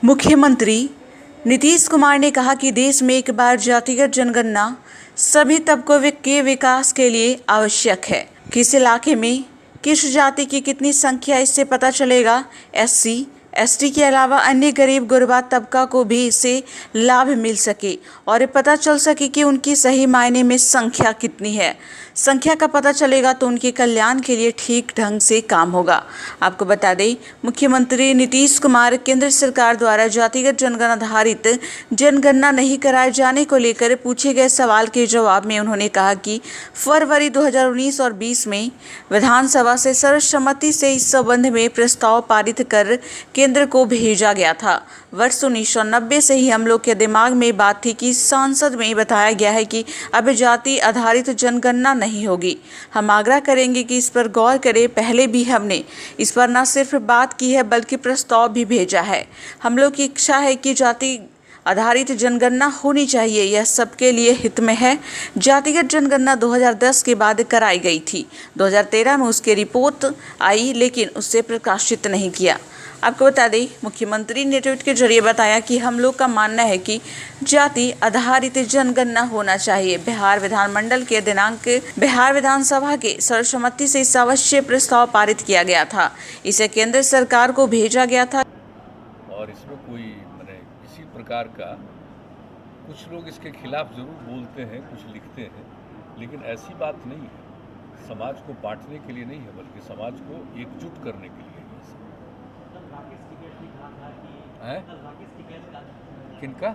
मुख्यमंत्री नीतीश कुमार ने कहा कि देश में एक बार जातिगत जनगणना सभी तबकों के विकास के लिए आवश्यक है। किस इलाके में किस जाति की कितनी संख्या इससे पता चलेगा। एससी, एसटी के अलावा अन्य गरीब गुरबा तबका को भी इससे लाभ मिल सके और ये पता चल सके कि उनकी सही मायने में संख्या कितनी है। संख्या का पता चलेगा तो उनके कल्याण के लिए ठीक ढंग से काम होगा। आपको बता दें, मुख्यमंत्री नीतीश कुमार केंद्र सरकार द्वारा जातिगत जनगणना आधारित जनगणना नहीं कराए जाने को लेकर पूछे गए सवाल के जवाब में उन्होंने कहा कि फरवरी 2019 और 20 में विधानसभा से सर्वसम्मति से इस संबंध में प्रस्ताव पारित कर केंद्र को भेजा गया था। वर्ष 1990 से ही हम लोग के दिमाग में बात थी कि संसद में बताया गया है कि अब जाति आधारित जनगणना नहीं होगी। हम आग्रह करेंगे कि इस पर गौर करें। पहले भी हमने इस पर न सिर्फ बात की है बल्कि प्रस्ताव भी भेजा है। हम लोग की इच्छा है कि जाति आधारित जनगणना होनी चाहिए, यह सबके लिए हित में है। जातिगत जनगणना 2010 के बाद कराई गई थी। 2013 में उसकी रिपोर्ट आई लेकिन उससे प्रकाशित नहीं किया। आपको बता दें, मुख्यमंत्री ने ट्वीट के जरिए बताया कि हम लोग का मानना है कि जाति आधारित जनगणना होना चाहिए। बिहार विधानमंडल के दिनांक बिहार विधानसभा के सर्वसम्मति से इस आवश्यक प्रस्ताव पारित किया गया था। इसे केंद्र सरकार को भेजा गया था और इसमें कोई किसी प्रकार का कुछ लोग इसके खिलाफ जरूर बोलते हैं, कुछ लिखते हैं, लेकिन ऐसी बात नहीं है। समाज को बांटने के लिए नहीं है बल्कि समाज को एकजुट करने के लिए है। किनका?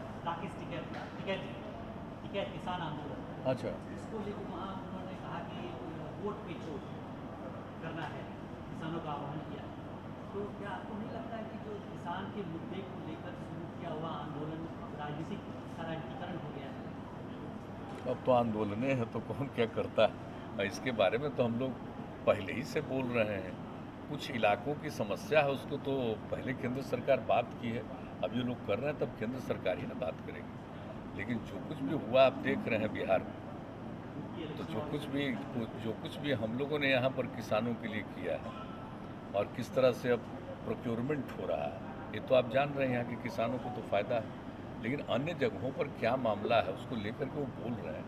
किसान आंदोलन। अच्छा, इसको लेकर वहाँ उन्होंने कहा कि वोट पे चोट करना है, किसानों का आह्वान किया। तो क्या आपको नहीं लगता है कि जो किसान के मुद्दे को लेकर शुरू किया हुआ आंदोलन राजनीतिक राजनीतिकरण हो गया है? अब तो आंदोलने हैं तो कौन क्या करता है, इसके बारे में तो हम लोग पहले ही से बोल रहे हैं। कुछ इलाकों की समस्या है, उसको तो पहले केंद्र सरकार बात की है। अब ये लोग कर रहे हैं तब केंद्र सरकार ही ना बात करेगी। लेकिन जो कुछ भी हुआ आप देख रहे हैं बिहार में, तो जो कुछ भी हम लोगों ने यहाँ पर किसानों के लिए किया है और किस तरह से अब प्रोक्योरमेंट हो रहा है, ये तो आप जान रहे हैं। यहाँ के किसानों को तो फ़ायदा है, लेकिन अन्य जगहों पर क्या मामला है उसको लेकर के वो बोल रहे हैं।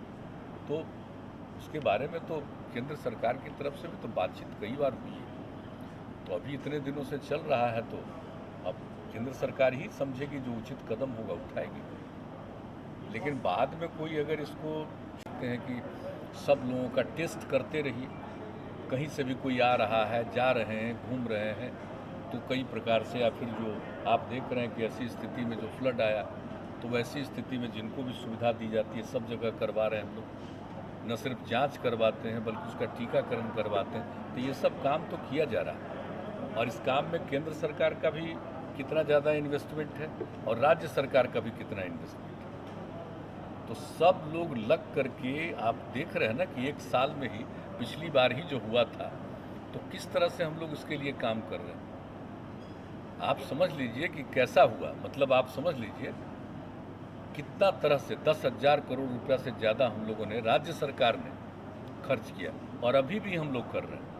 तो उसके बारे में तो केंद्र सरकार की तरफ से भी तो बातचीत कई बार हुई है। तो अभी इतने दिनों से चल रहा है तो अब केंद्र सरकार ही समझेगी, जो उचित कदम होगा उठाएगी। लेकिन बाद में कोई अगर इसको कहते हैं कि सब लोगों का टेस्ट करते रहिए, कहीं से भी कोई आ रहा है, जा रहे हैं, घूम रहे हैं, तो कई प्रकार से, या फिर जो आप देख रहे हैं कि ऐसी स्थिति में जो फ्लड आया, तो वैसी स्थिति में जिनको भी सुविधा दी जाती है सब जगह करवा रहे हैं हम लोग। न सिर्फ जांच करवाते हैं बल्कि उसका टीकाकरण करवाते हैं। तो ये सब काम तो किया जा रहा है और इस काम में केंद्र सरकार का भी कितना ज़्यादा इन्वेस्टमेंट है और राज्य सरकार का भी कितना इन्वेस्टमेंट है। तो सब लोग लग करके आप देख रहे हैं ना कि एक साल में ही पिछली बार ही जो हुआ था, तो किस तरह से हम लोग इसके लिए काम कर रहे हैं। आप समझ लीजिए कि कैसा हुआ, मतलब आप समझ लीजिए कितना तरह से 10,000 करोड़ रुपया से ज़्यादा हम लोगों ने, राज्य सरकार ने खर्च किया और अभी भी हम लोग कर रहे हैं।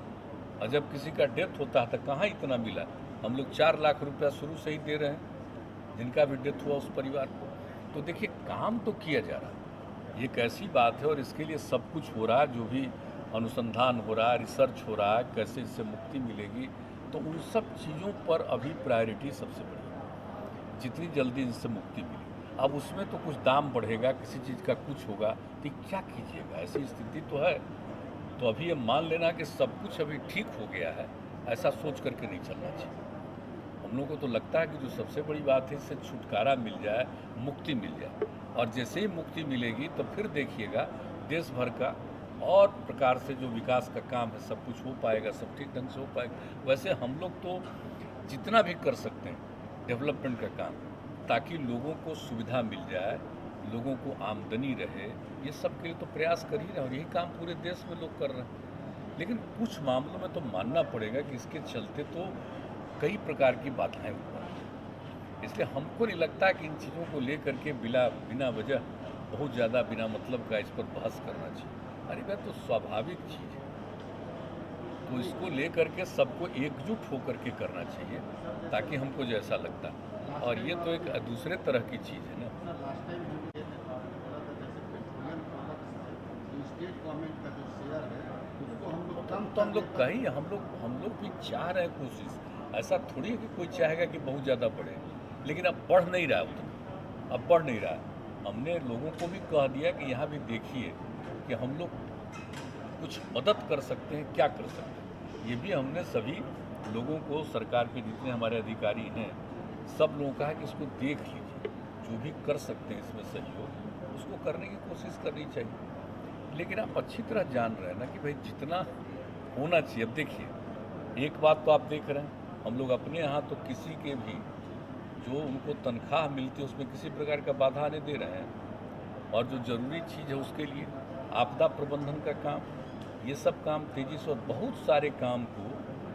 और जब किसी का डेथ होता है तो कहाँ इतना मिला, हम लोग 4 लाख रुपया शुरू से ही दे रहे हैं जिनका भी डेथ हुआ उस परिवार को। तो देखिए काम तो किया जा रहा है, ये कैसी बात है। और इसके लिए सब कुछ हो रहा है, जो भी अनुसंधान हो रहा है, रिसर्च हो रहा है, कैसे इससे मुक्ति मिलेगी, तो उन सब चीज़ों पर अभी प्रायोरिटी सबसे बड़ी है, जितनी जल्दी इनसे मुक्ति मिलेगी। अब उसमें तो कुछ दाम बढ़ेगा, किसी चीज़ का कुछ होगा, तो क्या कीजिएगा, ऐसी स्थिति तो है। तो अभी ये मान लेना कि सब कुछ अभी ठीक हो गया है, ऐसा सोच करके नहीं चलना चाहिए। हम लोग को तो लगता है कि जो सबसे बड़ी बात है, इससे छुटकारा मिल जाए, मुक्ति मिल जाए, और जैसे ही मुक्ति मिलेगी तो फिर देखिएगा देश भर का और प्रकार से जो विकास का काम है सब कुछ हो पाएगा, सब ठीक ढंग से हो पाएगा। वैसे हम लोग तो जितना भी कर सकते हैं डेवलपमेंट का काम, ताकि लोगों को सुविधा मिल जाए, लोगों को आमदनी रहे, ये सब के लिए तो प्रयास कर ही रहे हैं और यही काम पूरे देश में लोग कर रहे हैं। लेकिन कुछ मामलों में तो मानना पड़ेगा कि इसके चलते तो कई प्रकार की बाधाएं उत्पन्न हैं। इसलिए हमको नहीं लगता कि इन चीज़ों को लेकर के बिना वजह बहुत ज़्यादा बिना मतलब का इस पर बहस करना चाहिए। अरे भाई, तो स्वाभाविक चीज़ है, तो इसको लेकर के सबको एकजुट होकर के करना चाहिए, ताकि हमको जैसा लगता है और ये तो एक दूसरे तरह की चीज़ है ना। लास्ट टाइम हम ये बोला था जैसे पेट्रोलियम प्रोडक्ट्स है तो स्टेट गवर्नमेंट का जो शेयर है उसको हम लोग कम तो हम लोग कहीं हम लोग भी चाह रहे हैं कोशिश, ऐसा थोड़ी है कि कोई चाहेगा कि बहुत ज़्यादा बढ़े, लेकिन अब बढ़ नहीं रहा है उतना, अब बढ़ नहीं रहा है। हमने लोगों को भी कह दिया कि यहाँ भी देखिए कि हम लोग कुछ मदद कर सकते हैं, क्या कर सकते हैं। ये भी हमने सभी लोगों को, सरकार के जितने हमारे अधिकारी हैं, सब लोगों का है कि इसको देख लीजिए, जो भी कर सकते हैं इसमें सहयोग उसको करने की कोशिश करनी चाहिए। लेकिन आप अच्छी तरह जान रहे हैं ना कि भाई जितना होना चाहिए। अब देखिए, एक बात तो आप देख रहे हैं, हम लोग अपने यहाँ तो किसी के भी जो उनको तनख्वाह मिलती है उसमें किसी प्रकार का बाधा नहीं दे रहे हैं, और जो ज़रूरी चीज़ है उसके लिए आपदा प्रबंधन का काम, ये सब काम तेज़ी से, और बहुत सारे काम को,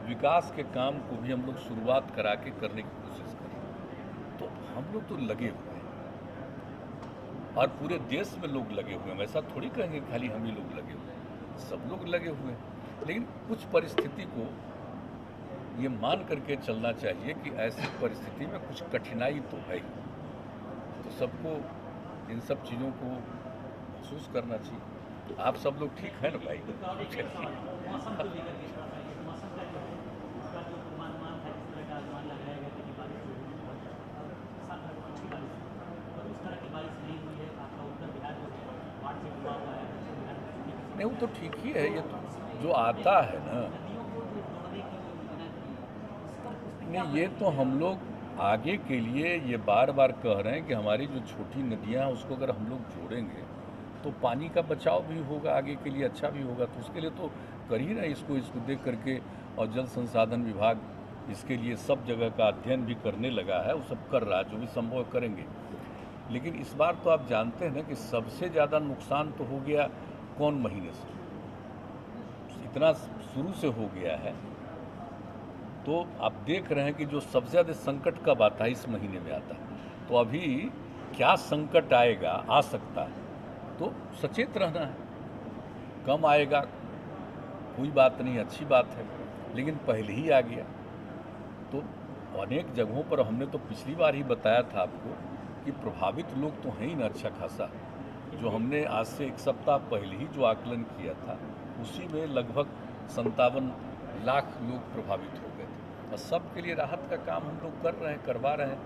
विकास के काम को भी हम लोग शुरुआत करा के करने की कोशिश करें। तो हम लोग तो लगे हुए हैं, और पूरे देश में लोग लगे हुए हैं। ऐसा थोड़ी कहेंगे खाली हम ही लोग लगे हुए हैं, सब लोग लगे हुए हैं। लेकिन कुछ परिस्थिति को ये मान करके चलना चाहिए कि ऐसी परिस्थिति में कुछ कठिनाई तो है ही, तो सबको इन सब चीज़ों को महसूस करना चाहिए। आप सब लोग ठीक है ना भाई? मौसम को लेकर के थोड़ा सा ये मौसम का जो है उसका जो पूर्वानुमान था, जिस तरह का अनुमान लगाया गया था कि बारिश होगी बहुत ज़्यादा और अच्छी बारिश हुई, और उस तरह की बारिश नहीं हुई है। आपका उत्तर बिहार जो है बाढ़ से डूबा हुआ है, दक्षिण बिहार में सूखे की नहीं, वो तो ठीक ही है। ये तो जो आता है ना, नदियों को जो जोड़ने की जो योजना थी उस पर नहीं, ये तो हम लोग आगे के लिए ये बार बार कह रहे हैं कि हमारी जो छोटी नदियाँ हैं उसको अगर हम लोग जोड़ेंगे तो पानी का बचाव भी होगा, आगे के लिए अच्छा भी होगा। तो उसके लिए तो कर ही रहे इसको देख करके, और जल संसाधन विभाग इसके लिए सब जगह का अध्ययन भी करने लगा है, वो सब कर रहा है, जो भी संभव करेंगे। लेकिन इस बार तो आप जानते हैं ना कि सबसे ज़्यादा नुकसान तो हो गया कौन महीने से, इतना शुरू से हो गया है। तो आप देख रहे हैं कि जो सबसे ज़्यादा संकट कब आता है, इस महीने में आता है। तो अभी क्या संकट आएगा, आ सकता है, तो सचेत रहना है। कम आएगा कोई बात नहीं, अच्छी बात है, लेकिन पहले ही आ गया तो अनेक जगहों पर हमने तो पिछली बार ही बताया था आपको कि प्रभावित लोग तो हैं ही ना अच्छा खासा। जो हमने आज से एक सप्ताह पहले ही जो आकलन किया था उसी में लगभग 57 लाख लोग प्रभावित हो गए थे, और सबके लिए राहत का काम हम लोग कर रहे हैं, करवा रहे हैं।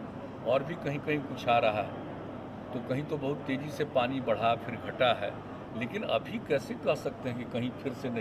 और भी कहीं कहीं कुछ आ रहा है, तो कहीं तो बहुत तेज़ी से पानी बढ़ा फिर घटा है, लेकिन अभी कैसे कह सकते हैं कि कहीं फिर से नहीं